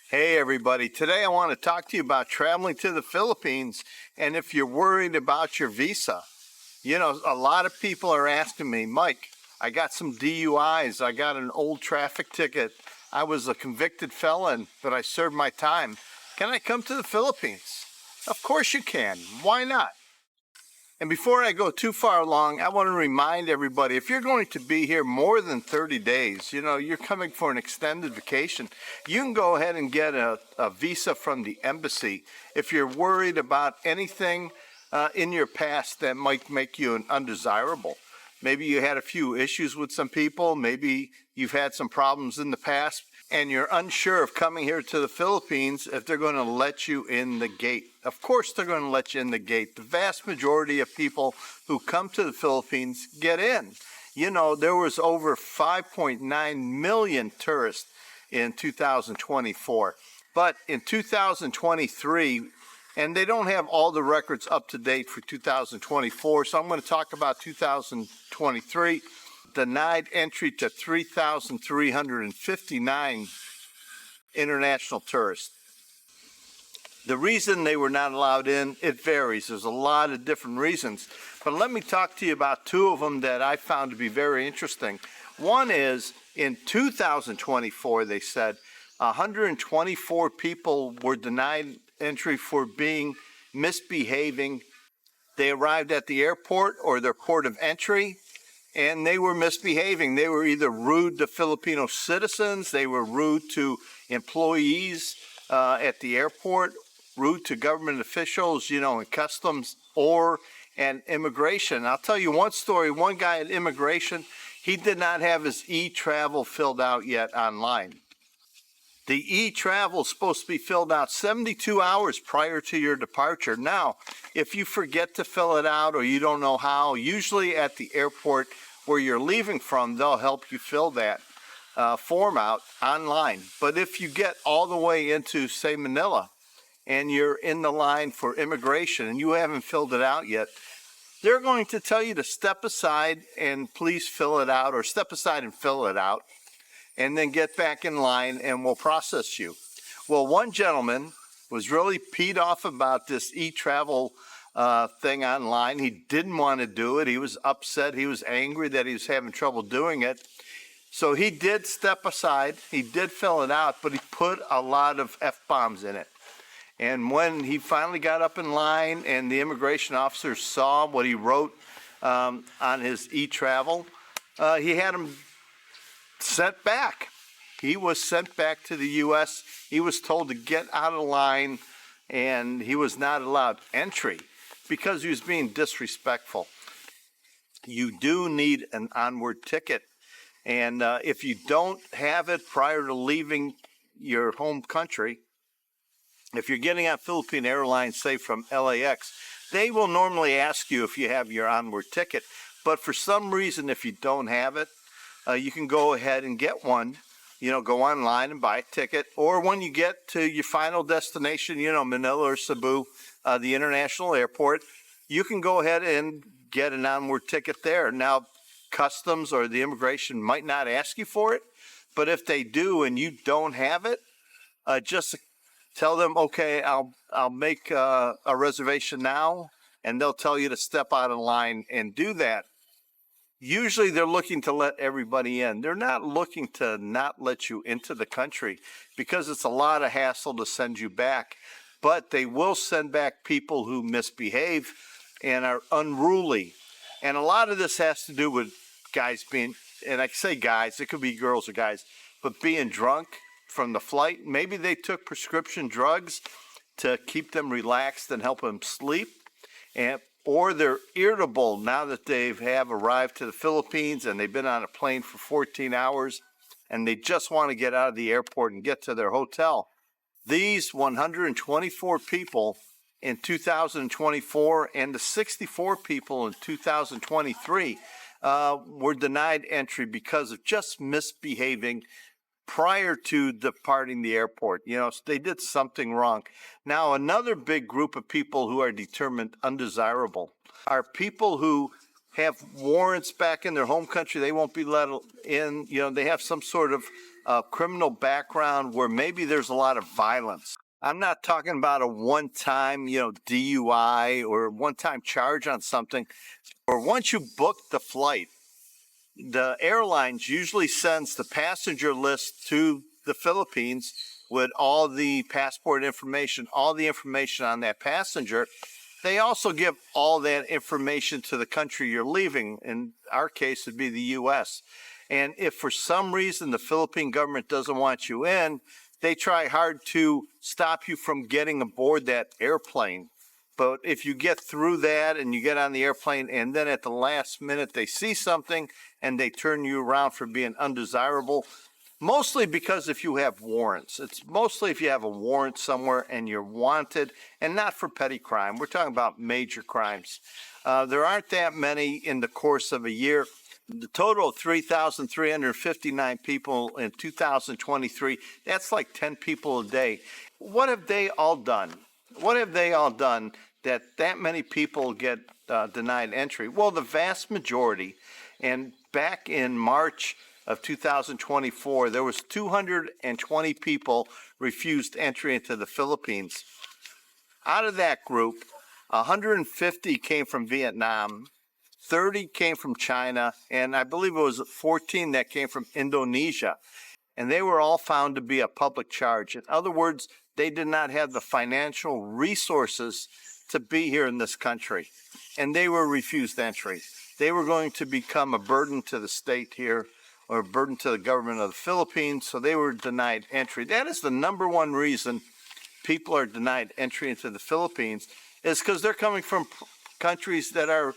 Hey everybody, today I want to talk to you about traveling to the Philippines and if you're worried about your visa. You know, a lot of people are asking me, Mike, I got some DUIs, I got an old traffic ticket, I was a convicted felon, but I served my time. Can I come to the Philippines? Of course you can, why not? And before I go too far along, I want to remind everybody, if you're going to be here more than 30 days, you know, you're coming for an extended vacation, you can go ahead and get a visa from the embassy if you're worried about anything in your past that might make you an undesirable. Maybe you had a few issues with some people, maybe you've had some problems in the past, and you're unsure of coming here to the Philippines if they're going to let you in the gate. Of course they're going to let you in the gate. The vast majority of people who come to the Philippines get in. You know, there was over 5.9 million tourists in 2024. But in 2023, and they don't have all the records up to date for 2024, so I'm going to talk about 2023. Denied entry to 3,359 international tourists. The reason they were not allowed in, it varies. There's a lot of different reasons. But let me talk to you about two of them that I found to be very interesting. One is in 2024, they said 124 people were denied entry for misbehaving. They arrived at the airport or their port of entry, and they were misbehaving. They were either rude to Filipino citizens, they were rude to employees at the airport, rude to government officials, you know, in customs or in immigration. I'll tell you one story. One guy at immigration, he did not have his eTravel filled out yet online. The eTravel is supposed to be filled out 72 hours prior to your departure. Now, if you forget to fill it out or you don't know how, usually at the airport where you're leaving from, they'll help you fill that form out online. But if you get all the way into, say, Manila, and you're in the line for immigration and you haven't filled it out yet, they're going to tell you to step aside and please fill it out, or step aside and fill it out, and then get back in line and we'll process you. Well, one gentleman was really peed off about this eTravel thing online. He didn't want to do it. He was upset. He was angry that he was having trouble doing it. So he did step aside. He did fill it out, but he put a lot of F-bombs in it. And when he finally got up in line and the immigration officer saw what he wrote on his eTravel, he had him sent back. He was sent back to the U.S. He was told to get out of line, and he was not allowed entry because he was being disrespectful. You do need an Onward ticket, and if you don't have it prior to leaving your home country, if you're getting on Philippine Airlines, say from LAX, they will normally ask you if you have your Onward ticket, but for some reason, if you don't have it, you can go ahead and get one. You know, go online and buy a ticket, or when you get to your final destination, you know, Manila or Cebu, the international airport, you can go ahead and get an Onward ticket there. Now, customs or the immigration might not ask you for it, but if they do and you don't have it, just tell them, okay, I'll make a reservation now, and they'll tell you to step out of line and do that. Usually they're looking to let everybody in. They're not looking to not let you into the country because it's a lot of hassle to send you back. But they will send back people who misbehave and are unruly. And a lot of this has to do with guys being, and I say guys, it could be girls or guys, but being drunk from the flight. Maybe they took prescription drugs to keep them relaxed and help them sleep. Or they're irritable now that they have arrived to the Philippines and they've been on a plane for 14 hours and they just want to get out of the airport and get to their hotel. These 124 people in 2024 and the 64 people in 2023 were denied entry because of just misbehaving prior to departing the airport. You know, they did something wrong. Now, another big group of people who are determined undesirable are people who have warrants back in their home country. They won't be let in. You know, they have some sort of criminal background where maybe there's a lot of violence. I'm not talking about a one-time, DUI or one-time charge on something. Or once you book the flight, the airlines usually sends the passenger list to the Philippines with all the passport information, all the information on that passenger. They also give all that information to the country you're leaving. In our case, it'd be the U.S. And if for some reason the Philippine government doesn't want you in, they try hard to stop you from getting aboard that airplane. But if you get through that and you get on the airplane and then at the last minute they see something and they turn you around for being undesirable, mostly because if you have warrants. It's mostly if you have a warrant somewhere and you're wanted, and not for petty crime. We're talking about major crimes. There aren't that many in the course of a year. The total of 3,359 people in 2023, that's like 10 people a day. What have they all done? What have they all done that many people get denied entry? Well, the vast majority, and back in March of 2024, there was 220 people refused entry into the Philippines. Out of that group, 150 came from Vietnam, 30 came from China, and I believe it was 14 that came from Indonesia. And they were all found to be a public charge. In other words, they did not have the financial resources to be here in this country. And they were refused entry. They were going to become a burden to the state here, or a burden to the government of the Philippines, so they were denied entry. That is the number one reason people are denied entry into the Philippines, is because they're coming from countries that are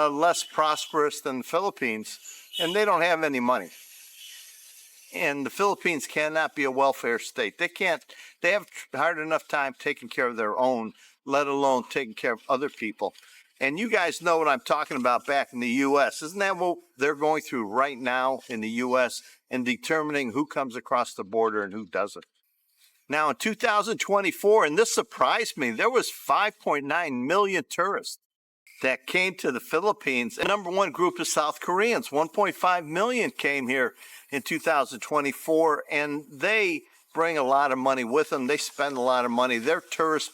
less prosperous than the Philippines, and they don't have any money. And the Philippines cannot be a welfare state. They have hard enough time taking care of their own, let alone taking care of other people. And you guys know what I'm talking about back in the U.S. Isn't that what they're going through right now in the U.S. in determining who comes across the border and who doesn't? Now, in 2024, and this surprised me, there was 5.9 million tourists that came to the Philippines. The number one group is South Koreans. 1.5 million came here in 2024, and they bring a lot of money with them. They spend a lot of money. Their tourist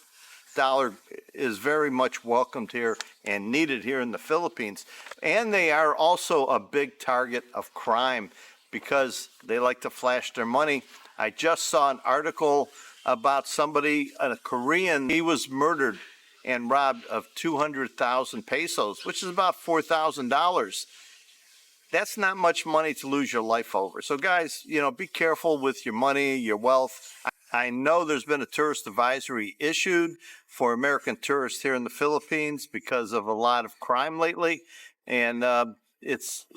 dollar is very much welcomed here and needed here in the Philippines. And they are also a big target of crime because they like to flash their money. I just saw an article about somebody, a Korean, he was murdered and robbed of 200,000 pesos, which is about $4,000. That's not much money to lose your life over. So guys, be careful with your money, your wealth. I know there's been a tourist advisory issued for American tourists here in the Philippines because of a lot of crime lately. And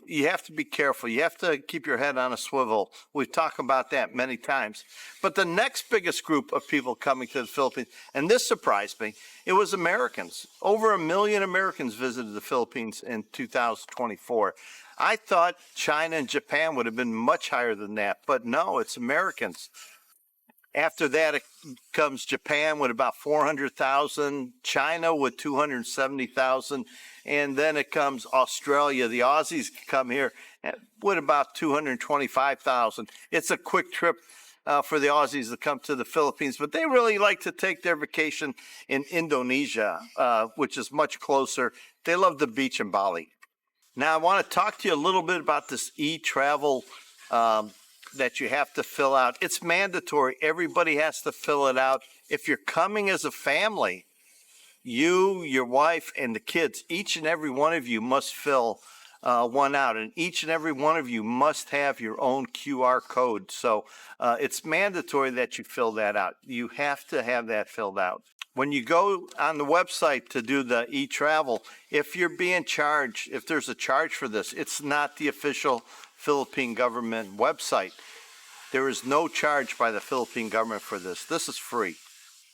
you have to be careful. You have to keep your head on a swivel. We've talked about that many times. But the next biggest group of people coming to the Philippines, and this surprised me, it was Americans. Over 1 million Americans visited the Philippines in 2024. I thought China and Japan would have been much higher than that, but no, it's Americans. After that, it comes Japan with about 400,000, China with 270,000, and then it comes Australia. The Aussies come here with about 225,000. It's a quick trip for the Aussies to come to the Philippines, but they really like to take their vacation in Indonesia, which is much closer. They love the beach in Bali. Now, I want to talk to you a little bit about this eTravel that you have to fill out. It's mandatory. Everybody has to fill it out. If you're coming as a family, you, your wife, and the kids, each and every one of you must fill one out. And each and every one of you must have your own QR code. So it's mandatory that you fill that out. You have to have that filled out. When you go on the website to do the eTravel, if you're being charged, if there's a charge for this, it's not the official Philippine government website. There is no charge by the Philippine government for this. This is free.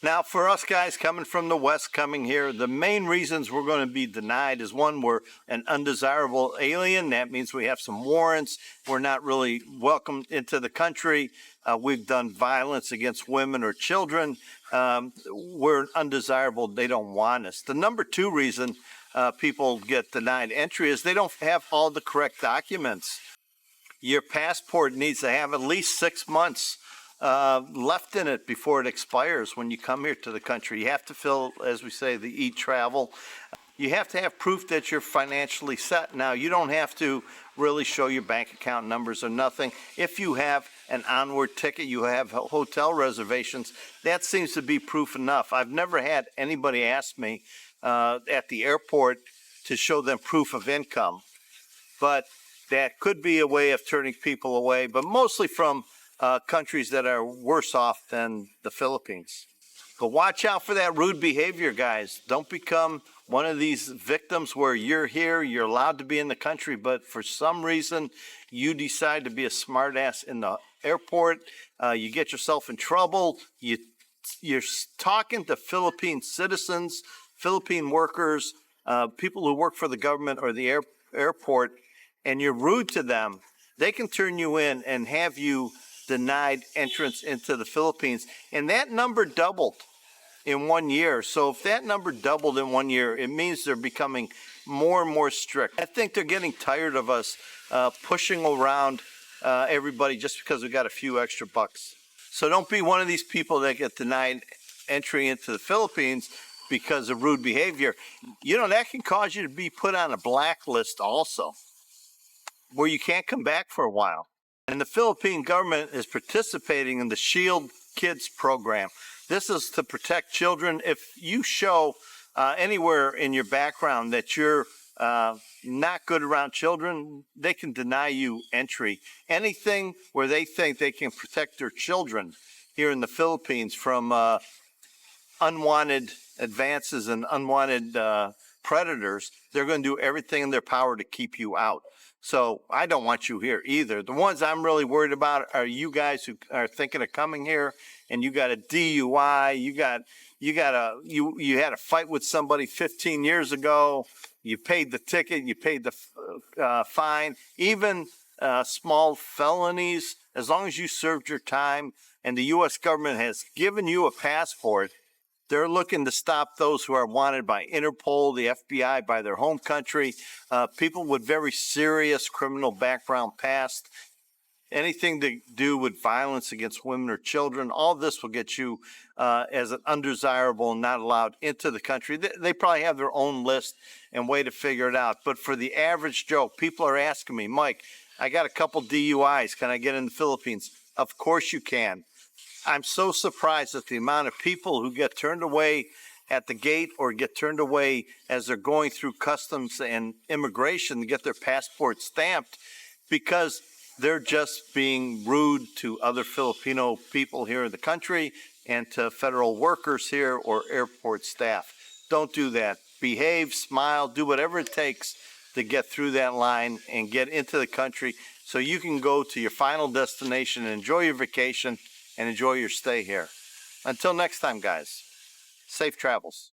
Now, for us guys coming from the West, coming here, the main reasons we're going to be denied is, one, we're an undesirable alien. That means we have some warrants. We're not really welcomed into the country. We've done violence against women or children. We're undesirable. They don't want us. The number two reason people get denied entry is they don't have all the correct documents. your passport needs to have at least 6 months left in it before it expires when you come here to the country. You have to fill, as we say, the eTravel. You have to have proof that you're financially set. Now, you don't have to really show your bank account numbers or nothing. If you have an Onward ticket, you have hotel reservations, that seems to be proof enough. I've never had anybody ask me at the airport to show them proof of income, but that could be a way of turning people away, but mostly from countries that are worse off than the Philippines. But watch out for that rude behavior, guys. Don't become one of these victims where you're here, you're allowed to be in the country, but for some reason you decide to be a smartass in the airport. You get yourself in trouble. You're talking to Philippine citizens, Philippine workers, people who work for the government or the airport, and you're rude to them. They can turn you in and have you denied entrance into the Philippines. And that number doubled in 1 year. So if that number doubled in 1 year, it means they're becoming more and more strict. I think they're getting tired of us pushing around everybody just because we got a few extra bucks. So don't be one of these people that get denied entry into the Philippines because of rude behavior. You know, that can cause you to be put on a blacklist also, where you can't come back for a while. And the Philippine government is participating in the Shield Kids program. This is to protect children. If you show anywhere in your background that you're not good around children, they can deny you entry. Anything where they think they can protect their children here in the Philippines from unwanted advances and unwanted predators, they're going to do everything in their power to keep you out. So I don't want you here either. The ones I'm really worried about are you guys who are thinking of coming here and you got a DUI, you had a fight with somebody 15 years ago, you paid the ticket, you paid the fine, even small felonies, as long as you served your time and the U.S. government has given you a passport, they're looking to stop those who are wanted by Interpol, the FBI, by their home country, people with very serious criminal background past, anything to do with violence against women or children. All this will get you as an undesirable and not allowed into the country. They probably have their own list and way to figure it out. But for the average Joe, people are asking me, Mike, I got a couple DUIs. Can I get in the Philippines? Of course you can. I'm so surprised at the amount of people who get turned away at the gate or get turned away as they're going through customs and immigration to get their passport stamped because they're just being rude to other Filipino people here in the country and to federal workers here or airport staff. Don't do that. Behave, smile, do whatever it takes to get through that line and get into the country so you can go to your final destination and enjoy your vacation and enjoy your stay here. Until next time, guys, safe travels.